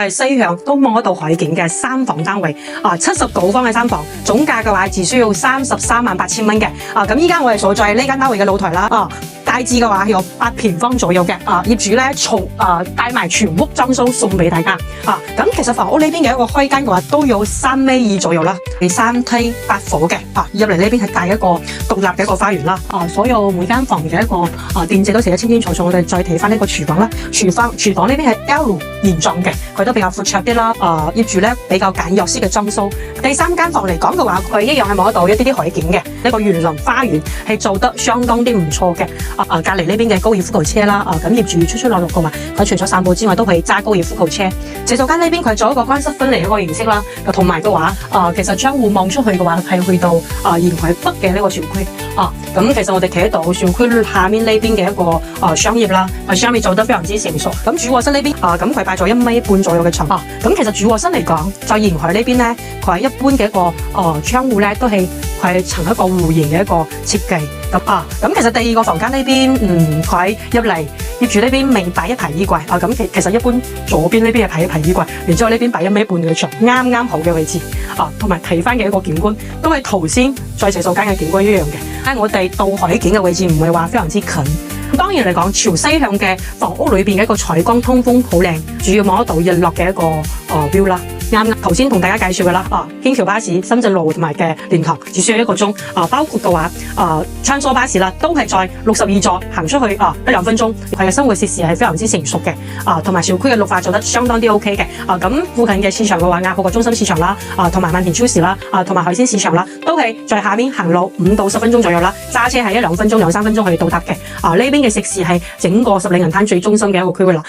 係西向都望得到海景嘅3房單位，79方嘅3房，總價嘅話只需要338000蚊嘅。咁依家我哋所在呢間單位嘅露台啦，大致嘅話有8平方左右嘅。業主咧帶埋全屋裝修送俾大家。咁其實房屋呢邊嘅一個開間嘅話都有3.2米左右啦，係3梯8伙嘅。入嚟呢邊係帶一個獨立嘅一個花園啦。所有每間房嘅一個電掣都寫得清清楚楚。我哋再睇翻呢個廚房啦，廚房呢邊係 L 形狀嘅，佢都比較闊綽啲啦。業主咧比較簡約式嘅裝修。第3間房嚟講嘅話，佢一樣係望得到一啲海景嘅，呢個園林花園係做得相當啲唔錯嘅。隔離呢邊嘅高爾夫球車啦，咁業主出入嘅話，佢除咗散步之外，都可以揸高爾夫球車。洗手間呢邊佢做一個乾濕分離一個形式啦，同埋嘅話，其實窗戶望出去嘅話係去到沿海北嘅呢個小區。咁其實我哋睇得到小區下面呢邊嘅一個商業啦，商業做得非常之成熟。咁主臥室呢邊咁佢擺咗1.5米左右嘅牆。咁其實主臥室嚟講，在沿海呢邊咧，佢係一般嘅一個窗戶咧，都係佢呈一個弧形嘅一個設計。咁其實第2個房間呢邊，佢入嚟業主呢邊未擺一排衣櫃。咁其實一般左邊呢邊係擺一排衣櫃，然之後呢邊擺1.5米嘅牆，啱啱好嘅位置。同埋睇翻嘅一個景觀，都係頭先在洗手間嘅景觀一樣嘅。我哋到海景嘅位置唔係話非常之近。當然嚟講，朝西向嘅房屋裏邊嘅一個採光通風好靚，主要望得到日落嘅一個view啦。啱頭先同大家介紹嘅啦，京橋巴士、深圳路同埋嘅蓮塘只需要1個鐘。包括嘅話，穿梭巴士啦，都係在62座行出去1-2分鐘。佢嘅生活設施係非常之成熟嘅，同埋小區嘅綠化做得相當啲 OK 嘅。咁附近嘅市場嘅話，亞博嘅中心市場啦，同埋萬田超市啦，同埋海鮮市場啦，都係在下面行路5到10分鐘左右啦。揸車係1-2分鐘、2-3分鐘可以到達嘅。呢邊嘅食肆係整個十里銀灘最中心嘅一個區域啦。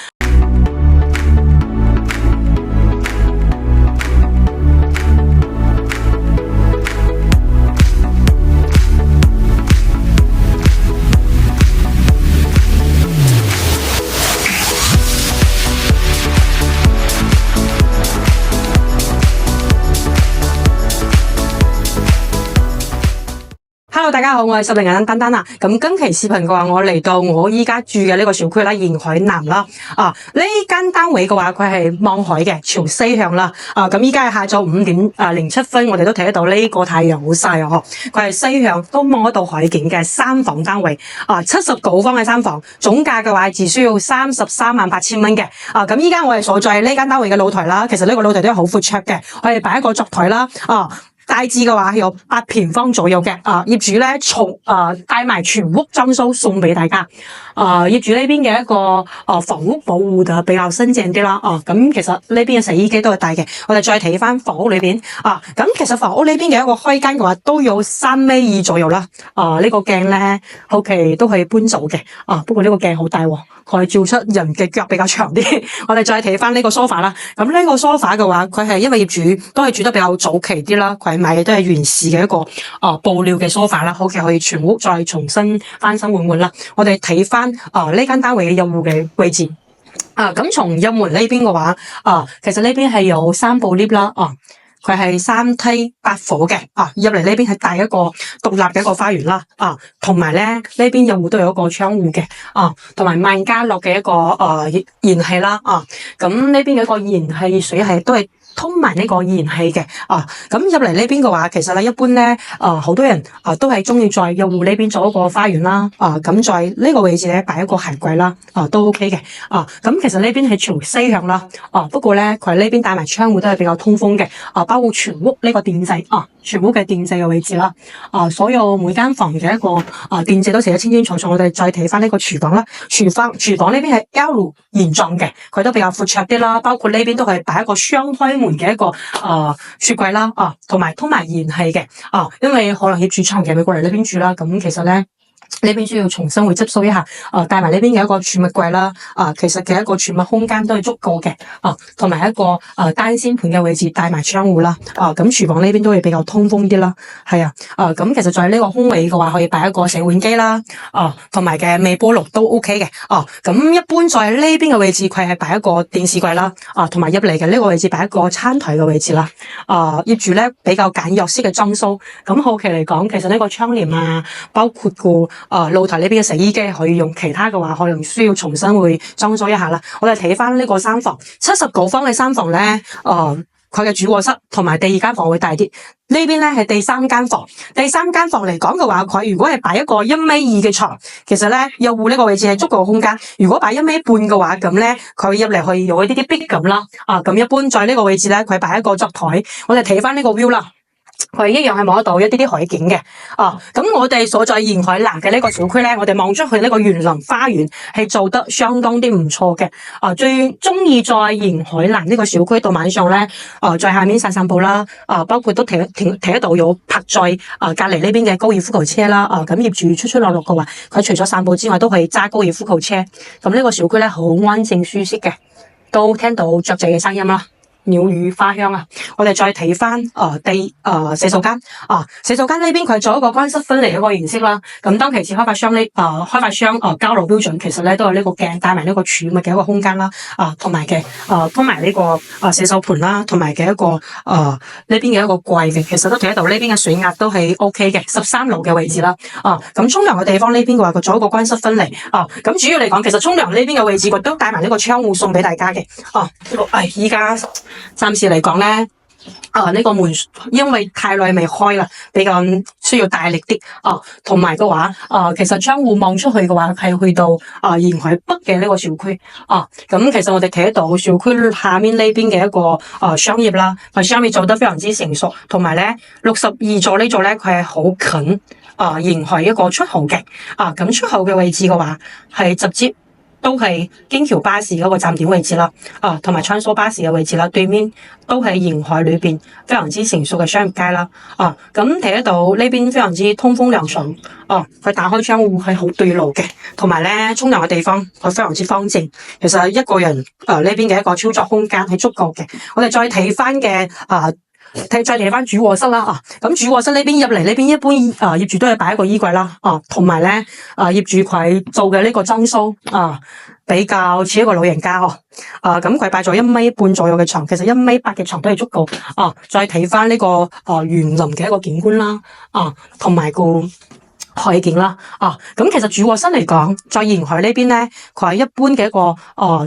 Hello， 大家好，我係十里銀灘丹丹啊。咁今期視頻嘅話，我嚟到我依家住嘅呢個小區啦，沿海南啦。呢間單位嘅話，佢係望海嘅，朝西向啦。咁依家係下晝5:07分，我哋都睇得到呢個太陽好曬啊！佢係西向都望得到海景嘅3房單位。79方嘅3房，總價嘅話只需要338000蚊嘅。咁依家我哋所在呢間單位嘅露台啦，其實呢個露台都係好闊綽嘅，我哋擺一個燭台啦。大致嘅話有8平方左右嘅。業主咧帶埋全屋裝修送俾大家。業主呢邊嘅一個房屋保護就比較新淨啲啦。咁其實呢邊嘅洗衣機都係大嘅。我哋再睇翻房屋裏邊。咁其實房屋呢邊嘅一個開間嘅話都有3.2米左右啦。呢個鏡咧後期都可以搬走嘅。不過呢個鏡好大喎，佢照出人嘅腳比較長啲。我哋再睇翻呢個梳化啦。咁呢個梳化嘅話，佢係因為業主都係住得比較早期啲啦，佢買嘅都係原始嘅一個布料嘅梳化啦，後期可以全屋再重新翻新換啦。我哋睇翻呢間單位嘅入戶嘅位置。咁從入門呢邊嘅話，其實呢邊係有3部 lift 啦。佢係3梯8伙嘅。入嚟呢邊係帶一個獨立嘅一個花園啦。同埋咧呢邊入戶都有一個窗戶嘅。同埋萬家樂嘅一個燃氣啦。咁呢邊嘅一個燃氣水係都係通埋呢個燃氣嘅。咁入嚟呢邊嘅話，其實咧一般咧好多人都係中意在入戶呢邊做一個花園啦。咁在呢個位置咧擺一個鞋櫃啦。都 OK 嘅。咁其實呢邊係朝西向啦。不過咧佢呢邊帶埋窗戶都係比較通風嘅。包括全屋呢個電掣，全屋嘅電掣嘅位置啦。所有每間房嘅一個電掣都寫得清清楚楚。我哋再睇翻呢個廚房啦。廚房呢邊係 L 形狀嘅，佢都比較闊綽啲啦。包括呢邊都係擺一個雙開門嘅一個雪櫃啦。同埋通埋燃氣嘅。因為可能業主長期會過嚟呢邊住啦，咁其實咧呢邊需要重新會執梳一下。帶埋呢邊嘅一個儲物櫃啦。其實嘅一個儲物空間都係足夠嘅。同埋一個單先盤嘅位置帶埋窗戶啦。咁廚房呢邊都會比較通風啲啦。係啊。咁其實在呢個空位嘅話，可以擺一個洗碗機啦。同埋嘅微波爐都 OK 嘅。咁一般在呢邊嘅位置，佢係擺一個電視櫃啦。同埋入嚟嘅呢個位置擺一個餐台嘅位置啦。業主咧比較簡約式嘅裝修。咁後期嚟講，其實呢個窗簾包括個露台呢邊嘅洗衣機可以用，其他嘅話可能需要重新會裝修一下啦。我哋睇翻呢個三房，79方嘅三房咧，佢嘅主臥室同埋第二間房會大啲。呢邊咧係第三間房，第三間房嚟講嘅話，佢如果係擺一個1.2米嘅床，其實咧右戶呢個位置係足夠空間。如果擺1.5米嘅話，咁咧佢入嚟可以有一啲壁感啦。咁一般在呢個位置咧，佢擺一個桌台。我哋睇翻呢個 view 啦。佢一樣係望得到一啲海景嘅，咁我哋所在沿海南嘅呢個小區咧，我哋望出去呢個園林花園係做得相當啲唔錯嘅，最中意在沿海南呢個小區到晚上咧，在下面散步啦，包括都睇得到有泊在隔籬呢邊嘅高爾夫球車啦，咁業主出落嘅話，佢除咗散步之外，都可以揸高爾夫球車，咁呢個小區咧好安靜舒適嘅，都聽到雀仔嘅聲音啦。鳥語花香啊！我哋再睇翻洗手間洗手間呢邊佢做一個乾濕分離一個形式啦。咁當其次開發商交流標準，其實咧都有呢個鏡帶埋呢個儲物嘅一個空間啦。同埋通埋呢個洗手盆啦，同埋嘅一個呢邊嘅一個櫃嘅，其實都睇得到呢邊嘅水壓都係 OK 嘅，13樓嘅位置啦。咁沖涼嘅地方呢邊嘅話，佢做一個乾濕分離。咁主要嚟講，其實沖涼呢邊嘅位置佢都帶埋呢個窗戶送俾大家嘅。依家。暫時嚟講咧，呢個門因為太耐未開啦，比較需要大力啲。同埋嘅話，其實窗戶望出去嘅話係去到沿海北嘅呢個小區。咁其實我哋睇得到小區下面呢邊嘅一個商業啦，商業做得非常之成熟，同埋咧62座呢座咧佢係好近沿海一個出口嘅。咁出口嘅位置嘅話係直接。都係京橋巴士嗰個站點位置啦，同埋穿梭巴士嘅位置啦，對面都係沿海裏邊非常之成熟嘅商業街啦，咁睇得到呢邊非常之通風涼爽，佢打開窗戶係好對路嘅，同埋咧沖涼嘅地方佢非常之方正，其實一個人呢邊嘅一個操作空間係足夠嘅。我哋再睇翻嘅再睇翻主臥室啦，咁主臥室呢邊入嚟呢邊一般業主都係擺一個衣櫃啦，同埋咧業主佢做嘅呢個裝修比較似一個老人家咁佢擺咗1.5米左右嘅床，其實1.8米嘅床都係足夠。再睇翻呢個園林嘅一個景觀啦，同埋個海景啦，咁其實主臥室嚟講，在沿海呢邊咧，佢係一般嘅一個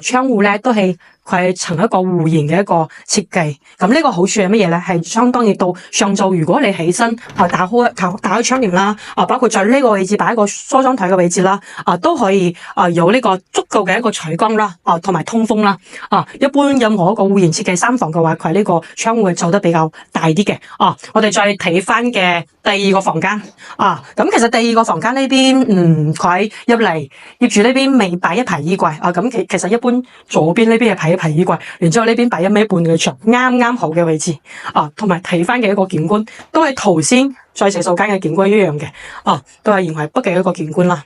窗戶咧，都係佢係呈一個弧形嘅一個設計。咁呢個好處係乜嘢咧？係相當於到上晝，如果你起身打開窗簾啦，包括在呢個位置擺一個梳妝台嘅位置啦，都可以有呢個足夠嘅一個採光啦，同埋通風啦。一般任何一個戶型設計三房嘅話，佢呢個窗戶係做得比較大啲嘅。我哋再睇翻嘅第二個房間，咁其實第二個房間呢邊，佢入嚟業主呢邊未擺一排衣櫃，咁其實一般左邊呢邊係擺一排衣櫃，然之後呢邊擺1.5米嘅牆，啱啱好嘅位置，同埋睇翻嘅一個景觀，都係頭先在洗手間嘅景觀一樣嘅，都係沿海北嘅一個景觀啦，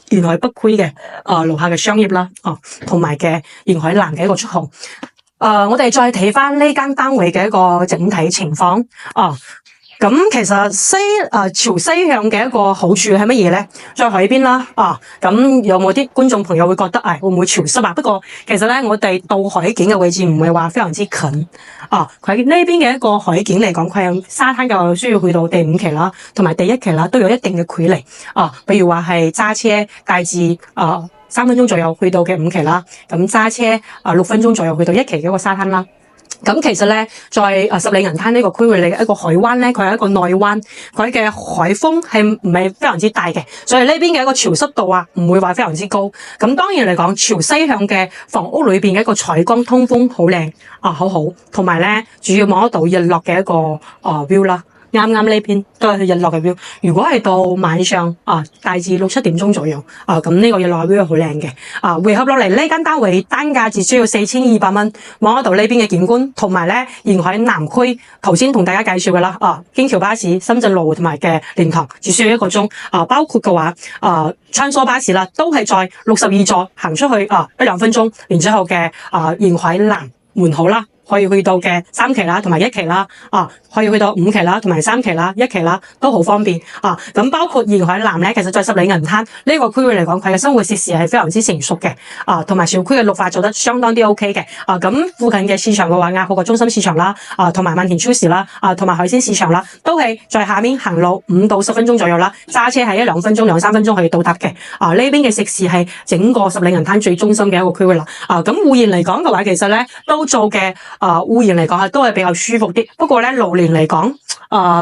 沿海北區嘅樓下嘅商業啦，同埋嘅沿海南嘅一個出口。我哋再睇翻呢間單位嘅一個整體情況，咁其實朝西向嘅一個好處係乜嘢咧？在海邊啦，咁有冇啲觀眾朋友會覺得會唔會潮濕啊？不過其實咧，我哋到海景嘅位置唔係話非常之近，佢呢邊嘅一個海景嚟講，佢沙灘就需要去到第5期啦，同埋第1期啦，都有一定嘅距離，比如話係揸車大致3分鐘左右去到嘅5期啦，咁揸車6分鐘左右去到1期嘅一個沙灘啦。咁其實咧，在十里銀灘呢個區域嚟嘅一個海灣咧，佢係一個內灣，佢嘅海風係唔係非常之大嘅，所以呢邊嘅一個潮濕度唔會話非常之高。咁當然嚟講，朝西向嘅房屋裏邊嘅一個採光通風好靚好好，同埋咧主要望得到日落嘅一個view啦。啱啱呢邊都係日落嘅 view。如果係到晚上大致6、7點鐘左右咁呢個日落嘅 view 係好靚嘅。回合落嚟呢間單位單價只需要4200蚊，望得到呢邊嘅景觀，同埋咧沿海南區頭先同大家介紹嘅啦，京橋巴士、深圳羅湖同埋嘅蓮塘只需要1個鐘。包括嘅話穿梭巴士啦，都係在62座行出去1-2分鐘，然之後嘅沿海南門口啦。可以去到嘅3期啦，同埋1期啦，可以去到5期啦，同埋3期啦、1期啦，都好方便咁包括沿海南咧，其實在十里銀灘呢個區域嚟講，佢嘅生活設施係非常之成熟嘅同埋小區嘅綠化做得相當啲 OK 嘅咁附近嘅市場嘅話，亞浦個中心市場啦同埋萬田超市啦同埋海鮮市場啦，都係在下面行路5到10分鐘左右啦，揸車係1-2分鐘、2-3分鐘可以到達嘅呢邊嘅食肆係整個十里銀灘最中心嘅一個區域啦咁戶型嚟講嘅話，其實咧都做嘅戶型嚟講都係比較舒服啲，不過咧路年嚟講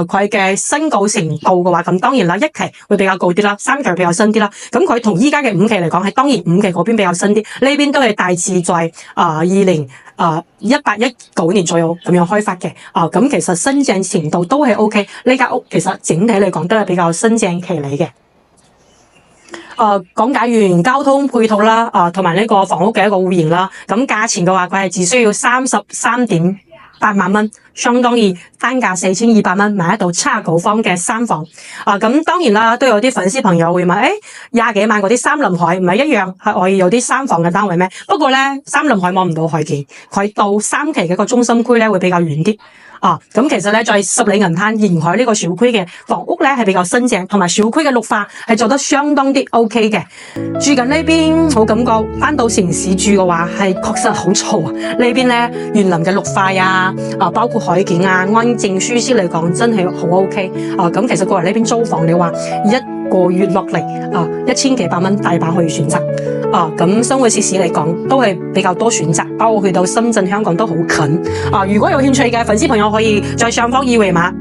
佢嘅新舊程度嘅話，咁當然啦，1期會比較高啲啦，3期比較新啲啦。咁佢同依家嘅5期嚟講，係當然5期嗰邊比較新啲，呢邊都係大致在2018-19年左右咁樣開發嘅。咁其實新淨程度都係 OK。呢間屋其實整體嚟講都係比較新淨期嚟嘅。講解完交通配套啦，同埋呢個房屋嘅一個戶型啦，咁價錢嘅話，佢係只需要33.8萬蚊，相當於單價4200蚊買得到79方嘅3房。咁當然啦，都有啲粉絲朋友會問，20幾萬嗰啲三林海唔係一樣係可以有啲3房嘅單位咩？不過咧，三林海望唔到海景，佢到3期嘅個中心區咧會比較遠啲。咁其實咧，在十里銀灘沿海呢個小區嘅房屋咧係比較新淨，同埋小區嘅綠化係做得相當啲 OK 嘅。住緊呢邊好感覺，返到城市住嘅話係確實好嘈啊！呢邊咧園林嘅綠化包括海景安靜舒適嚟講真係好 OK。咁其實過嚟呢邊租房你話1個月落嚟1000幾百蚊大把可以選擇。咁生活設施嚟講都係比較多選擇，包括去到深圳、香港都好近。如果有興趣嘅粉絲朋友可以在上方二維碼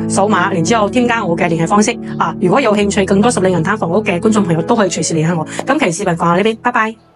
掃碼，然之後添加我嘅聯繫方式。如果有興趣更多十里銀灘房屋嘅觀眾朋友都可以隨時聯繫我。今期視頻講到呢邊，拜拜。